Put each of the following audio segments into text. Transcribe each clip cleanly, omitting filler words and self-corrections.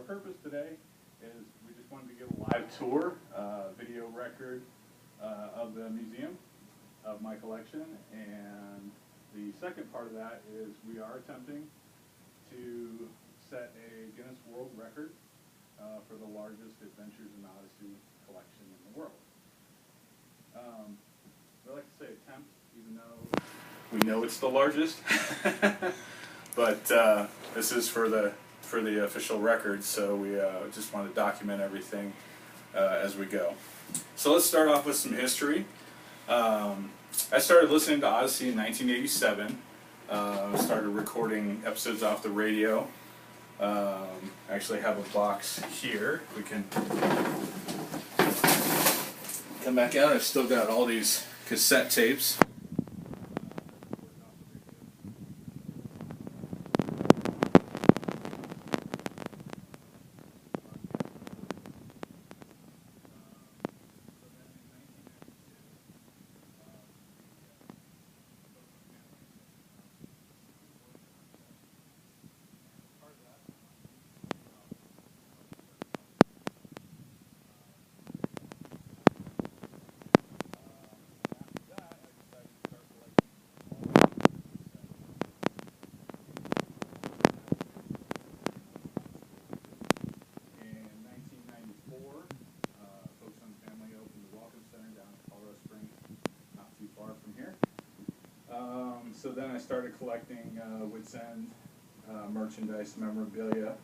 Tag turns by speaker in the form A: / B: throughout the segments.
A: our purpose today is we just wanted to give a live tour, video record of the museum, of my collection, and the second part of that is we are attempting to set a Guinness World Record for the largest Adventures in Odyssey collection in the world. I like to say attempt, even though we know it's the largest, but this is for the official record, so we just want to document everything as we go. So let's start off with some history. I started listening to Odyssey in 1987. Started recording episodes off the radio. I actually have a box here. We can come back out. I've still got all these cassette tapes. So then I started collecting Wits End merchandise, memorabilia,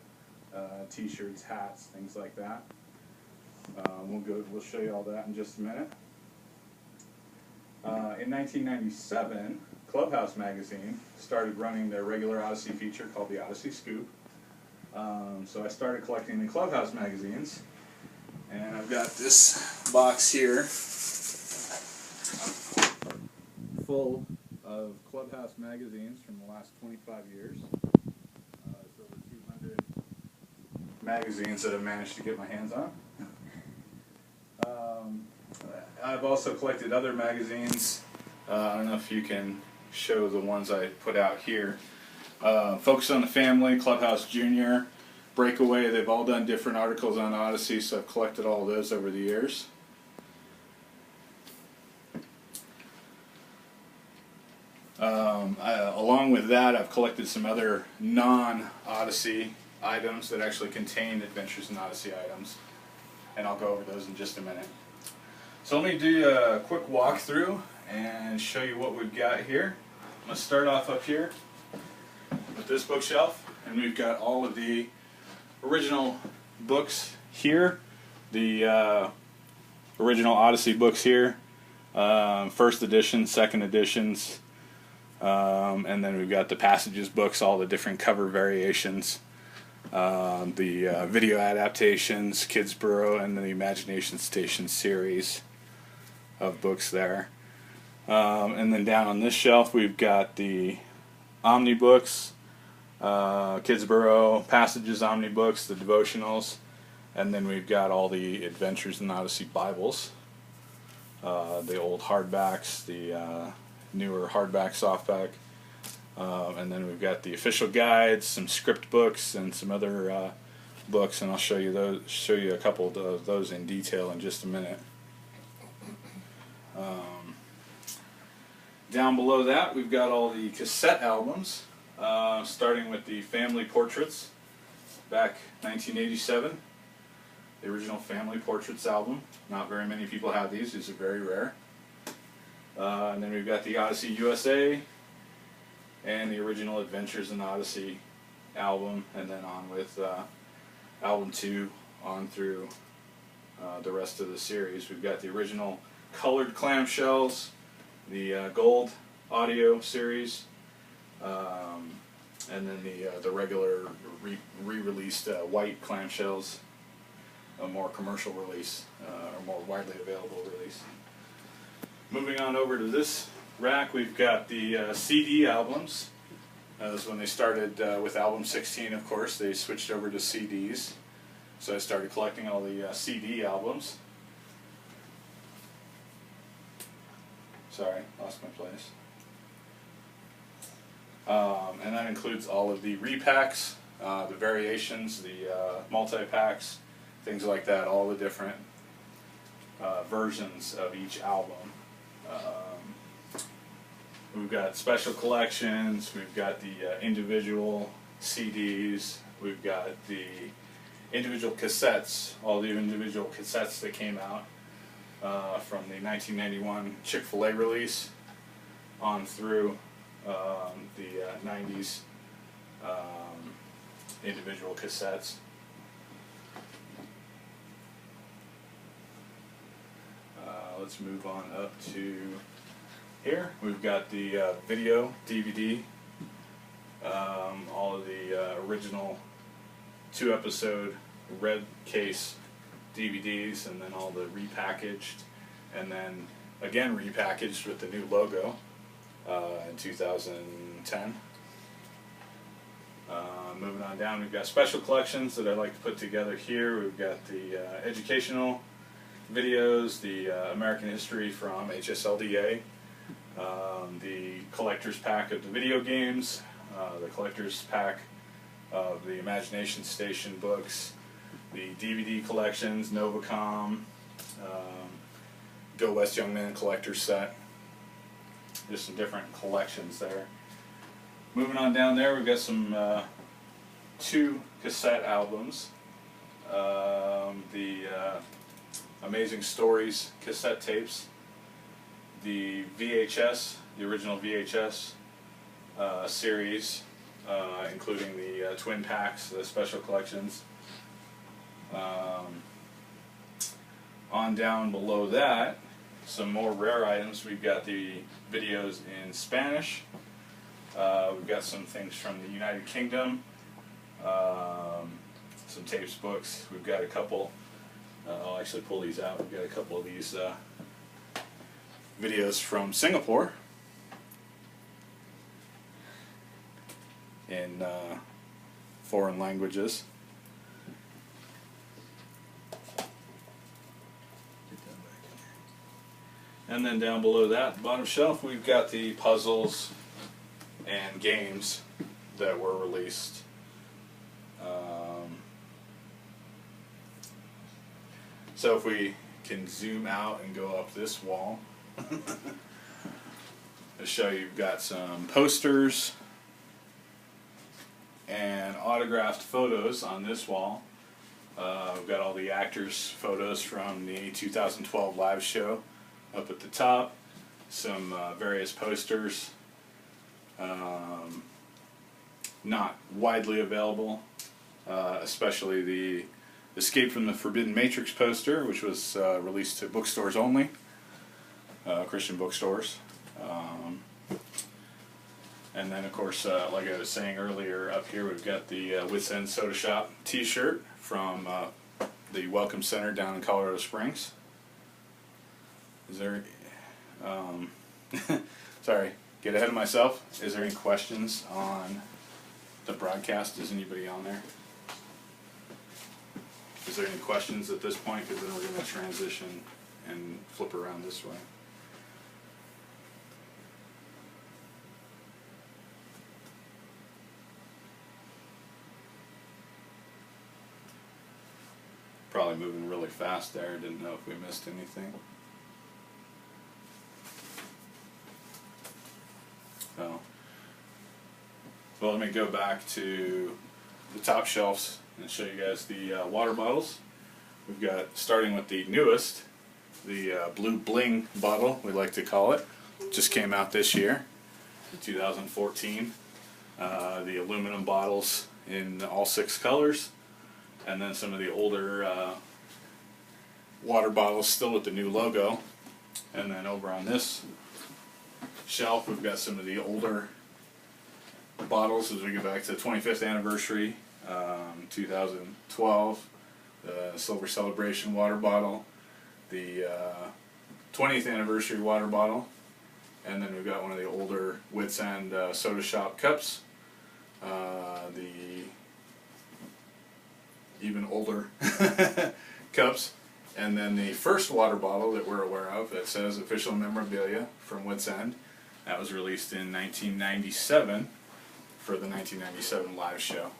A: T-shirts, hats, things like that. We'll show you all that in just a minute. In 1997, Clubhouse magazine started running their regular Odyssey feature called the Odyssey Scoop. So I started collecting the Clubhouse magazines, and I've got this box here full of Clubhouse magazines from the last 25 years. It's over 200 magazines that I've managed to get my hands on. I've also collected other magazines. I don't know if you can show the ones I put out here. Focus on the Family, Clubhouse Junior, Breakaway. They've all done different articles on Odyssey, so I've collected all of those over the years. Along with that, I've collected some other non-Odyssey items that actually contain Adventures in Odyssey items, and I'll go over those in just a minute. So let me do a quick walkthrough and show you what we've got here. I'm going to start off up here with this bookshelf, and we've got all of the original books here, the original Odyssey books here, first edition, second editions, and then we've got the Passages books, all the different cover variations, the video adaptations, Kidsborough, and the Imagination Station series of books there. And then down on this shelf we've got the Omni books, Kidsborough, Passages Omni books, the devotionals, and then we've got all the Adventures in Odyssey Bibles, the old hardbacks, the newer hardback, softback, and then we've got the official guides, some script books, and some other books, and I'll show you a couple of those in detail in just a minute. Down below that, we've got all the cassette albums, starting with the Family Portraits, back 1987, the original Family Portraits album. Not very many people have these; these are very rare. And then we've got the Odyssey USA and the original Adventures in Odyssey album, and then on with album 2 on through the rest of the series. We've got the original colored clamshells, the gold audio series, and then the regular re-released white clamshells, a more commercial release, or more widely available release. Moving on over to this rack, we've got the CD albums. That's when they started with album 16, of course. They switched over to CDs. So I started collecting all the CD albums. Sorry, lost my place. And that includes all of the repacks the variations, the multi-packs, things like that, all the different versions of each album. We've got special collections, we've got the individual CDs, we've got the individual cassettes, all the individual cassettes that came out from the 1991 Chick-fil-A release on through the 90s individual cassettes. Let's move on up to here. We've got the video DVD, all of the original 2-episode red case DVDs, and then all the repackaged, and then again repackaged with the new logo in 2010. Moving on down, we've got special collections that I like to put together here. We've got the educational videos, the American history from HSLDA, the collector's pack of the video games, the collector's pack of the Imagination Station books, the DVD collections, Novacom, Go West Young Man collector's set, just some different collections there. Moving on down there, we've got some 2 cassette albums. The Amazing Stories cassette tapes, the VHS, the original VHS series, including the twin packs, the special collections. On down below that, some more rare items. We've got the videos in Spanish. We've got some things from the United Kingdom, some tapes, books. We've got a couple. I'll actually pull these out. We've got a couple of these videos from Singapore in foreign languages. And then down below that, bottom shelf, we've got the puzzles and games that were released. So if we can zoom out and go up this wall, to show you've got some posters and autographed photos on this wall. We've got all the actors' photos from the 2012 live show up at the top, some various posters, not widely available, especially the Escape from the Forbidden Matrix poster, which was released to bookstores only, Christian bookstores. And then, of course, like I was saying earlier, up here we've got the Wits End Soda Shop t-shirt from the Welcome Center down in Colorado Springs. Is there, sorry, get ahead of myself. Is there any questions on the broadcast? Is anybody on there? Is there any questions at this point? Because then we're going to transition and flip around this way. Probably moving really fast there. Didn't know if we missed anything. Oh. Well, let me go back to the top shelves and show you guys the water bottles. We've got, starting with the newest, the Blue Bling bottle, we like to call it. Just came out this year, 2014. The aluminum bottles in all 6 colors. And then some of the older water bottles still with the new logo. And then over on this shelf we've got some of the older bottles as we get back to the 25th anniversary, 2012, the Silver Celebration water bottle, the 20th anniversary water bottle, and then we've got one of the older Wits End Soda Shop cups, the even older cups, and then the first water bottle that we're aware of that says official memorabilia from Wits End. That was released in 1997 for the 1997 live show.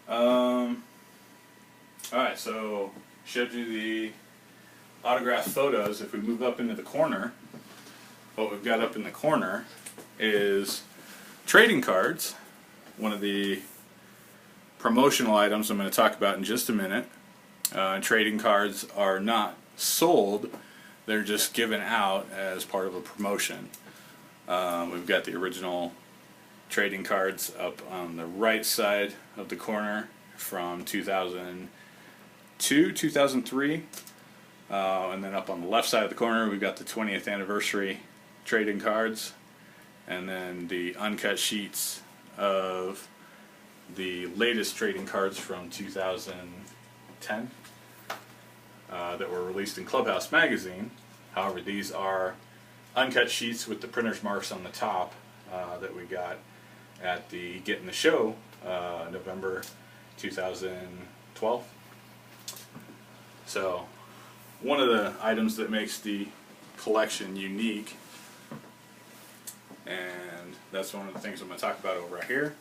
A: Alright, so showed you the autographed photos. If we move up into the corner, what we've got up in the corner is trading cards, one of the promotional items I'm going to talk about in just a minute. Trading cards are not sold, they're just given out as part of a promotion. We've got the original trading cards up on the right side of the corner from 2002, 2003. And then up on the left side of the corner we've got the 20th anniversary trading cards, and then the uncut sheets of the latest trading cards from 2010 that were released in Clubhouse magazine. However, these are uncut sheets with the printer's marks on the top that we got at the Get in the Show November 2012. So one of the items that makes the collection unique, and that's one of the things I'm going to talk about over here,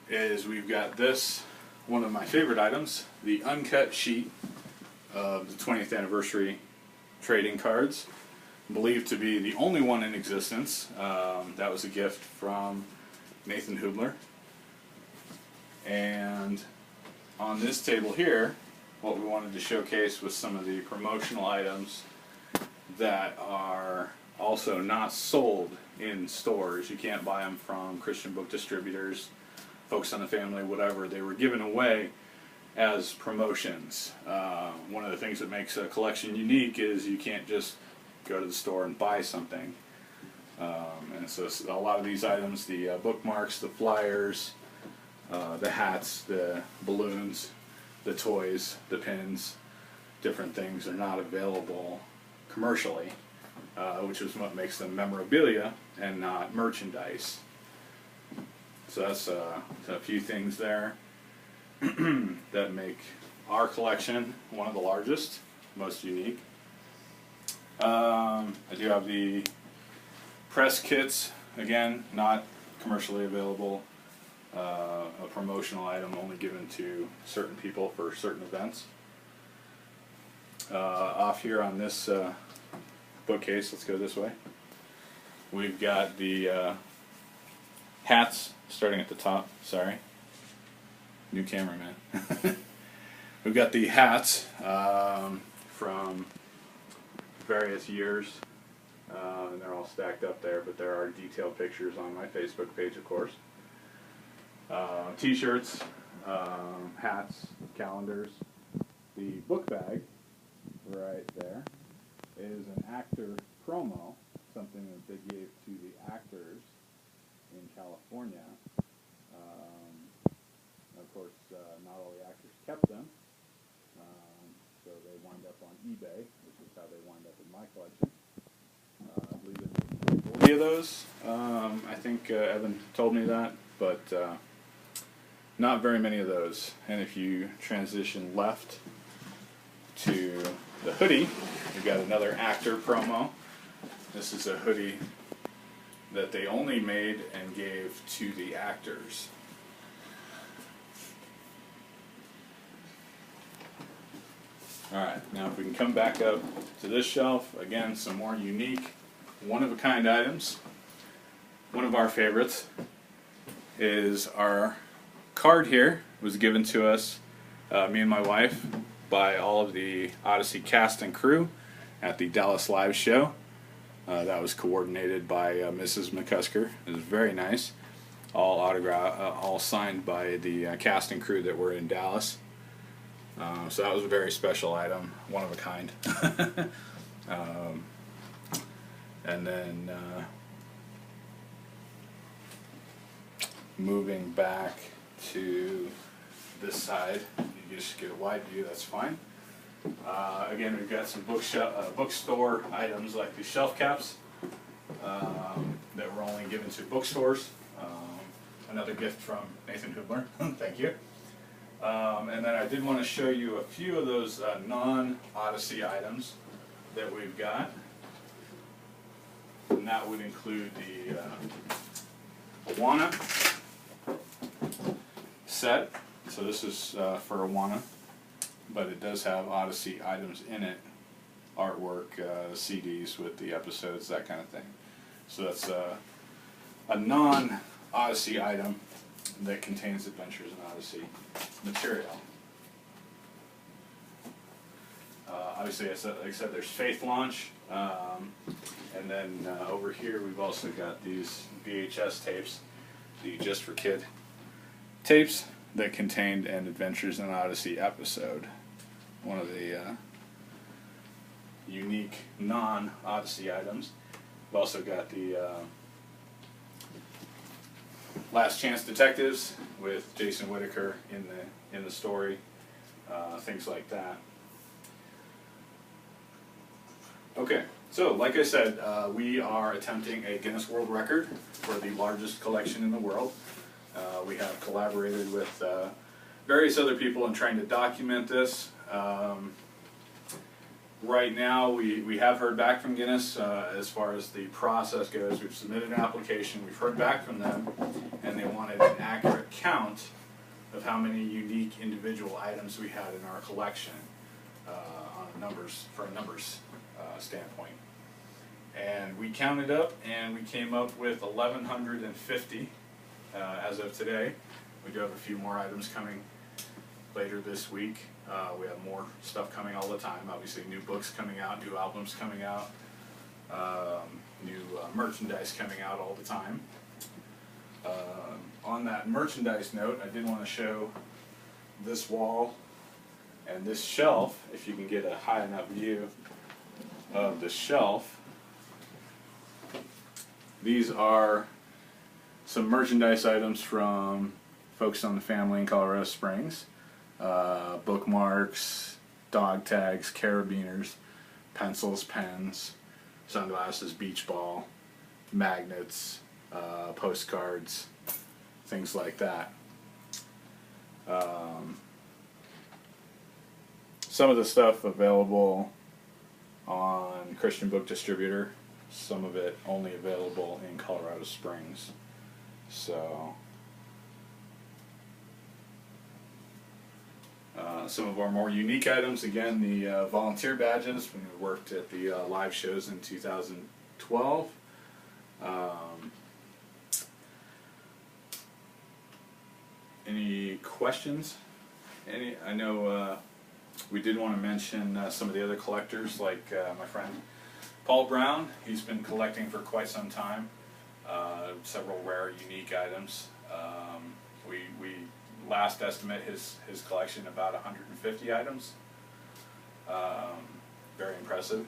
A: is we've got this, one of my favorite items, the uncut sheet of the 20th anniversary trading cards, believed to be the only one in existence. That was a gift from Nathan Hubler. And on this table here, what we wanted to showcase was some of the promotional items that are also not sold in stores. You can't buy them from Christian book distributors, Focus on the Family, whatever. They were given away as promotions. One of the things that makes a collection unique is you can't just go to the store and buy something. And so a lot of these items, the bookmarks, the flyers, the hats, the balloons, the toys, the pins, different things are not available commercially, which is what makes them memorabilia and not merchandise. So that's a few things there that make our collection one of the largest, most unique. I do have the press kits, again, not commercially available, a promotional item only given to certain people for certain events. Off here on this bookcase, let's go this way, we've got the hats starting at the top, sorry, new cameraman. We've got the hats from various years, and they're all stacked up there, but there are detailed pictures on my Facebook page, of course. T-shirts, hats, calendars. The book bag right there is an actor promo, something that they gave to the actors in California. Of course, not all the actors kept them, so they wind up on eBay, which is how they wind up in my collection. I believe there's 40 of those. I think Evan told me that, but not very many of those. And if you transition left to the hoodie, we've got another actor promo. This is a hoodie that they only made and gave to the actors. Alright, now if we can come back up to this shelf, again, some more unique, one-of-a-kind items. One of our favorites is our card here. It was given to us, me and my wife, by all of the Odyssey cast and crew at the Dallas Live show. That was coordinated by Mrs. McCusker. It was very nice. All signed by the cast and crew that were in Dallas. So that was a very special item, one of a kind. And then moving back to this side, you just get a wide view, that's fine. Again, we've got some bookstore items like the shelf caps that were only given to bookstores. Another gift from Nathan Hubler. Thank you. And then I did want to show you a few of those non-Odyssey items that we've got. And that would include the Awana set So this is for Awana, but it does have Odyssey items in it, artwork, CDs with the episodes, that kind of thing. So that's a non-Odyssey item that contains Adventures in Odyssey material. Obviously, like I said, there's Faith Launch, and then over here we've also got these VHS tapes, the Just for Kid tapes that contained an Adventures in Odyssey episode. One of the unique non-Odyssey items. We've also got the Last Chance Detectives with Jason Whittaker in the story, things like that. Okay, so like I said, we are attempting a Guinness World Record for the largest collection in the world. We have collaborated with various other people in trying to document this. Right now, we have heard back from Guinness as far as the process goes. We've submitted an application, we've heard back from them, and they wanted an accurate count of how many unique individual items we had in our collection from a numbers standpoint. And we counted up, and we came up with 1,150 as of today. We do have a few more items coming later this week. We have more stuff coming all the time. Obviously, new books coming out, new albums coming out, new merchandise coming out all the time. On that merchandise note, I did want to show this wall and this shelf, if you can get a high enough view of the shelf. These are some merchandise items from folks on the family in Colorado Springs. Bookmarks, dog tags, carabiners, pencils, pens, sunglasses, beach ball, magnets, postcards, things like that. Some of the stuff available on Christian Book Distributor, some of it only available in Colorado Springs. So some of our more unique items, again, the volunteer badges when we worked at the live shows in 2012. Any questions? I know we did want to mention some of the other collectors, like my friend Paul Brown. He's been collecting for quite some time, several rare, unique items. We last estimate his collection about 150 items. Very impressive.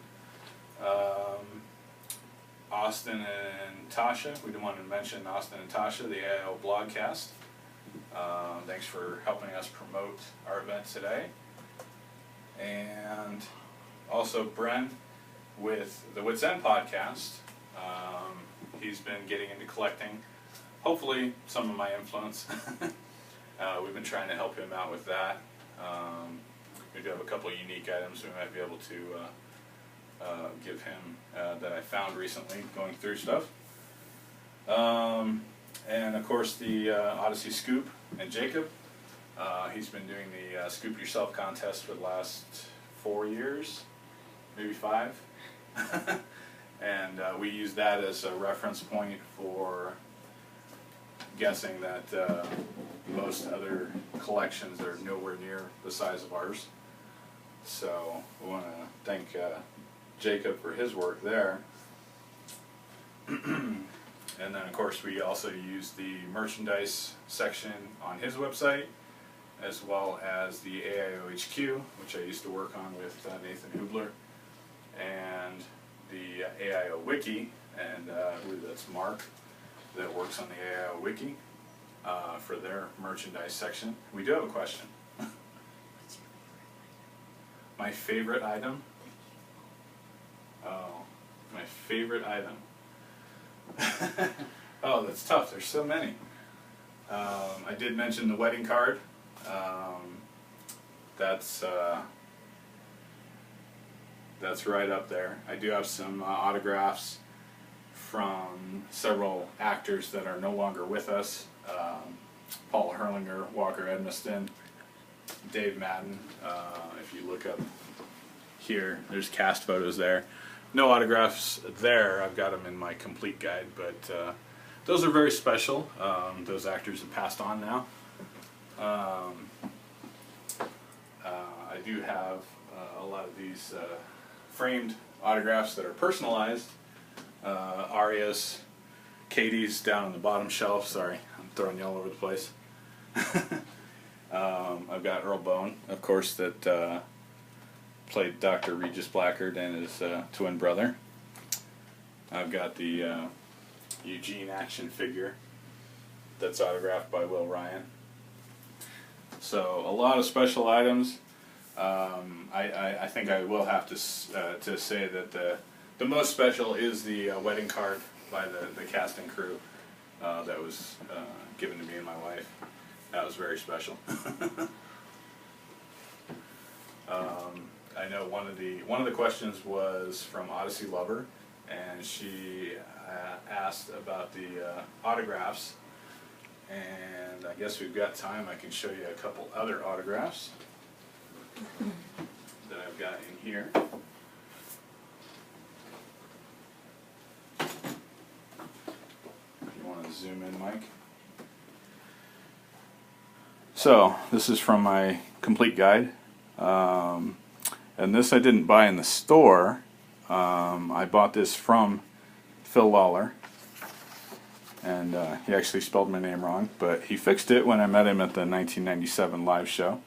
A: Austin and Tasha, we didn't want to mention Austin and Tasha, the AIO Blogcast. Thanks for helping us promote our event today. And also Bren with the Wits End podcast. He's been getting into collecting, hopefully some of my influence. We've been trying to help him out with that. We do have a couple of unique items we might be able to give him that I found recently going through stuff. And of course the Odyssey Scoop and Jacob. He's been doing the Scoop Yourself contest for the last 4 years, maybe 5. And we use that as a reference point for guessing that most other collections are nowhere near the size of ours. So we want to thank Jacob for his work there. And then of course we also use the merchandise section on his website, as well as the AIOHQ, which I used to work on with Nathan Hubler, and the AIO Wiki, and I believe that's Mark that works on the AIO Wiki for their merchandise section. We do have a question. My favorite item? Oh, my favorite item. Oh, that's tough. There's so many. I did mention the wedding card. That's right up there. I do have some autographs from several actors that are no longer with us. Paul Herlinger, Walker Edmiston, Dave Madden. If you look up here, there's cast photos there. No autographs there. I've got them in my complete guide, but those are very special. Those actors have passed on now. I do have a lot of these framed autographs that are personalized. Aria's, Katie's down on the bottom shelf. Sorry, I'm throwing you all over the place. I've got Earl Bone, of course, that played Dr. Regis Blackard and his twin brother. I've got the Eugene action figure that's autographed by Will Ryan. So a lot of special items. I think I will have to say that the most special is the wedding card by the cast and crew that was given to me and my wife. That was very special. I know one of the questions was from Odyssey Lover, and she asked about the autographs. And I guess we've got time. I can show you a couple other autographs that I've got in here. If you want to zoom in, Mike. So this is from my complete guide, and this I didn't buy in the store. I bought this from Phil Lawler. And he actually spelled my name wrong, but he fixed it when I met him at the 1997 live show.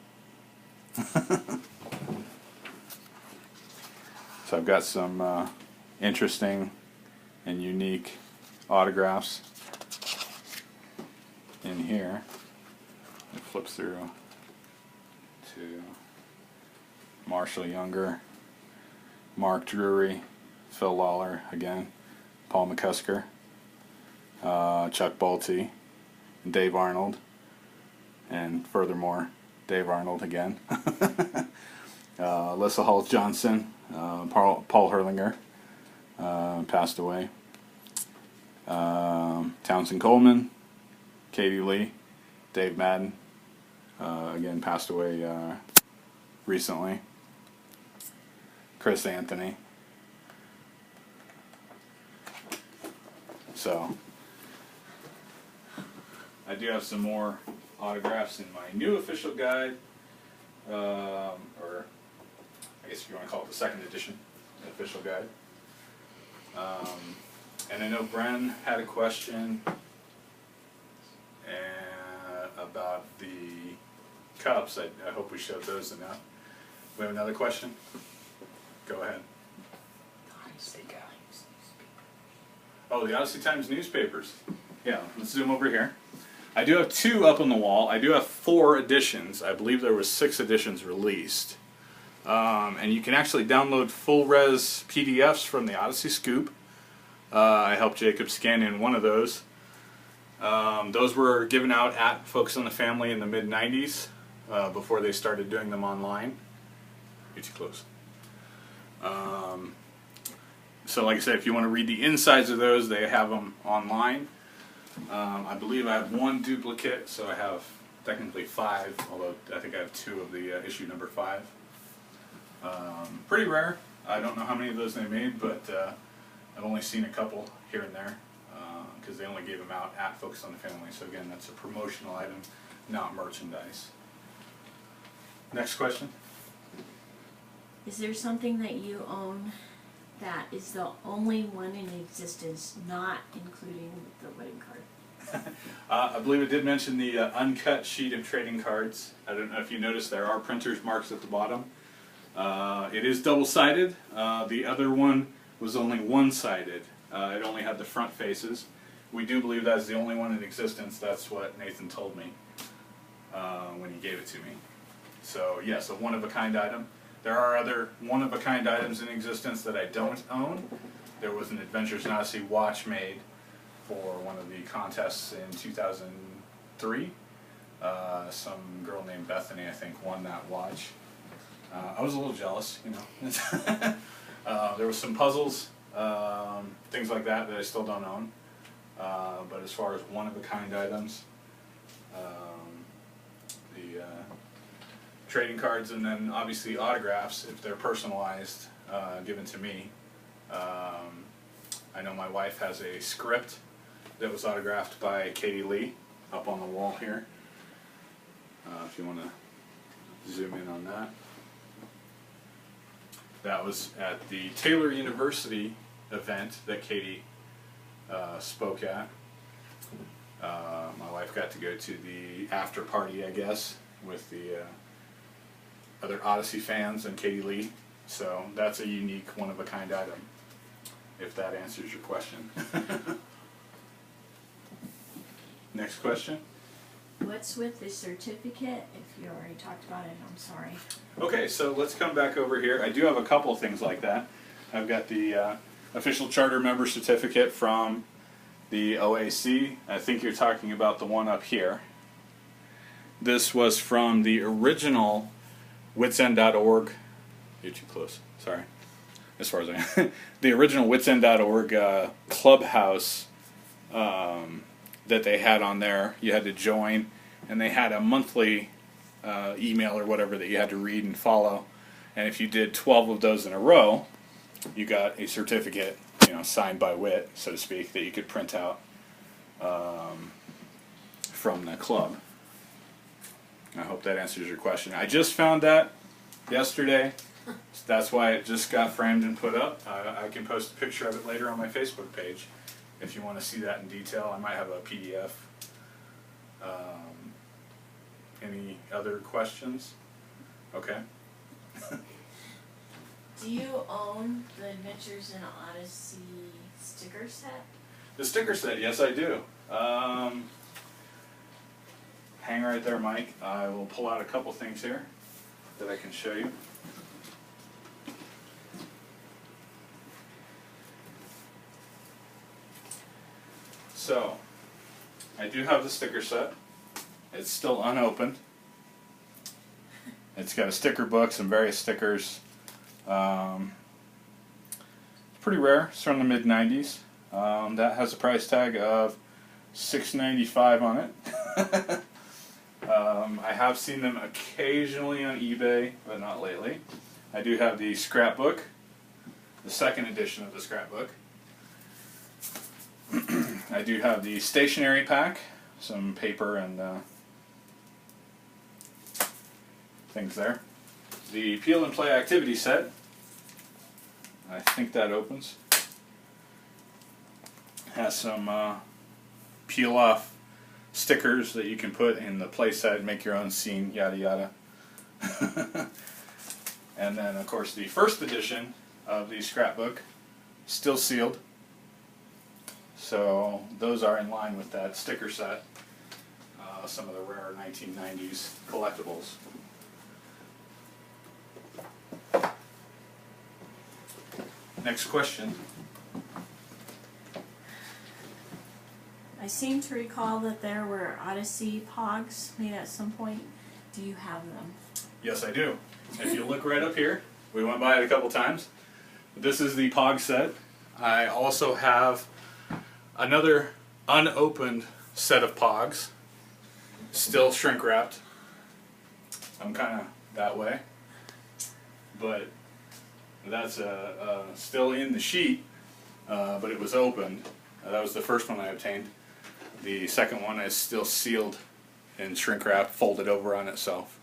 A: So I've got some interesting and unique autographs in here. It flips through to Marshall Younger, Mark Drury, Phil Lawler again, Paul McCusker, Chuck Bolte, Dave Arnold, and furthermore, Dave Arnold again. Alyssa Hall Johnson, Paul Herlinger, passed away. Townsend Coleman, Katie Lee, Dave Madden, again passed away recently. Chris Anthony. So I do have some more autographs in my new official guide, or I guess if you want to call it the second edition official guide. And I know Bren had a question about the cups. I hope we showed those enough. We have another question? Go ahead. Oh, the Odyssey Times newspapers. Yeah, let's zoom over here. I do have 2 up on the wall. I do have 4 editions. I believe there was 6 editions released. And you can actually download full-res PDFs from the Odyssey Scoop. I helped Jacob scan in one of those. Those were given out at Focus on the Family in the mid-90s, before they started doing them online. You're too close. So like I said, if you want to read the insides of those, they have them online. I believe I have 1 duplicate, so I have technically 5, although I think I have 2 of the issue number 5. Pretty rare. I don't know how many of those they made, but I've only seen a couple here and there, because they only gave them out at Focus on the Family. So again, that's a promotional item, not merchandise. Next question.
B: Is there something that you own that is the only one in existence, not including the wedding card?
A: I believe it did mention the uncut sheet of trading cards. I don't know if you noticed there are printer's marks at the bottom. It is double-sided. The other one was only one-sided. It only had the front faces. We do believe that's the only one in existence. That's what Nathan told me when he gave it to me. So yes, a one-of-a-kind item. There are other one-of-a-kind items in existence that I don't own. There was an Adventures in Odyssey watch made for one of the contests in 2003. Some girl named Bethany, I think, won that watch. I was a little jealous, you know. There was some puzzles, things like that I still don't own. But as far as one-of-a-kind items, trading cards, and then obviously autographs if they're personalized, given to me. I know my wife has a script that was autographed by Katie Lee up on the wall here. If you want to zoom in on that. That was at the Taylor University event that Katie spoke at. My wife got to go to the after party, I guess, with the other Odyssey fans and Katie Lee. So that's a unique, one-of-a-kind item, if that answers your question. Next question.
B: What's with the certificate? If you already talked about it, I'm sorry.
A: Okay, so let's come back over here. I do have a couple of things like that. I've got the official charter member certificate from the OAC. I think you're talking about the one up here. This was from the original witsend.org. You're too close, sorry. As far as I the original witsend.org clubhouse that they had on there. You had to join, and they had a monthly email or whatever that you had to read and follow. And if you did 12 of those in a row, you got a certificate, you know, signed by Wit, so to speak, that you could print out from the club. I hope that answers your question. I just found that yesterday. That's why it just got framed and put up. I can post a picture of it later on my Facebook page if you want to see that in detail. I might have a PDF. Any other questions? Okay.
B: Do you own the Adventures in Odyssey sticker set?
A: The sticker set, yes I do. Hang right there, Mike. I will pull out a couple things here that I can show you. So, I do have the sticker set. It's still unopened. It's got a sticker book, some various stickers. It's pretty rare. It's from the mid-90s. That has a price tag of $6.95 on it. I have seen them occasionally on eBay, but not lately. I do have the scrapbook, the second edition of the scrapbook. I do have the stationery pack, some paper and things there. The peel and play activity set. I think that opens. Has some peel off stickers that you can put in the play set, make your own scene, yada yada. And then of course the first edition of the scrapbook, still sealed. So those are in line with that sticker set. Some of the rare 1990s collectibles. Next question.
B: I seem to recall that there were Odyssey Pogs made at some point. Do you have them?
A: Yes, I do. If you look right up here, we went by it a couple times. This is the Pog set. I also have another unopened set of Pogs, still shrink wrapped. I'm kind of that way, but that's still in the sheet, but it was opened. That was the first one I obtained. The second one is still sealed and shrink wrapped, folded over on itself.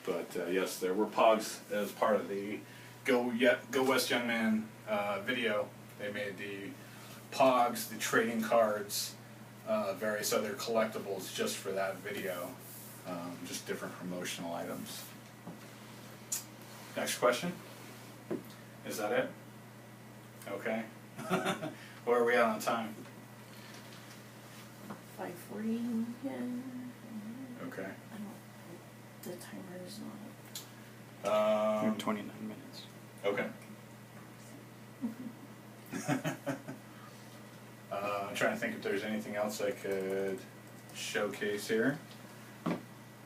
A: But yes, there were Pogs as part of the Go West Young Man video. They made the Pogs, the trading cards, various other collectibles just for that video. Just different promotional items. Next question. Is that it? Okay. Where are we at on time?
B: 5:40.
A: Okay.
B: I don't. The timer is not.
C: 29 minutes.
A: Okay. I'm trying to think if there's anything else I could showcase here.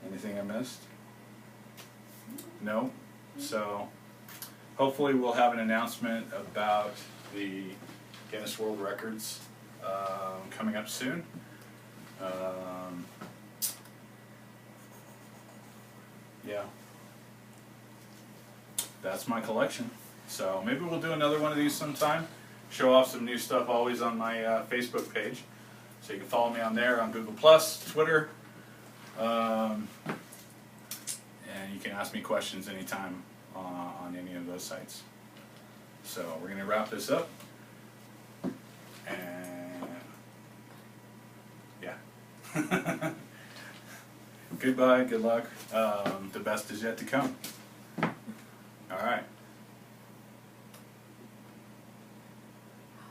A: Anything I missed? No? So, hopefully we'll have an announcement about the Guinness World Records coming up soon. Yeah, that's my collection. So maybe we'll do another one of these sometime. Show off some new stuff always on my Facebook page. So you can follow me on there, on Google+, Twitter. And you can ask me questions anytime on any of those sites. So we're going to wrap this up. And yeah. Goodbye, good luck. The best is yet to come. All right.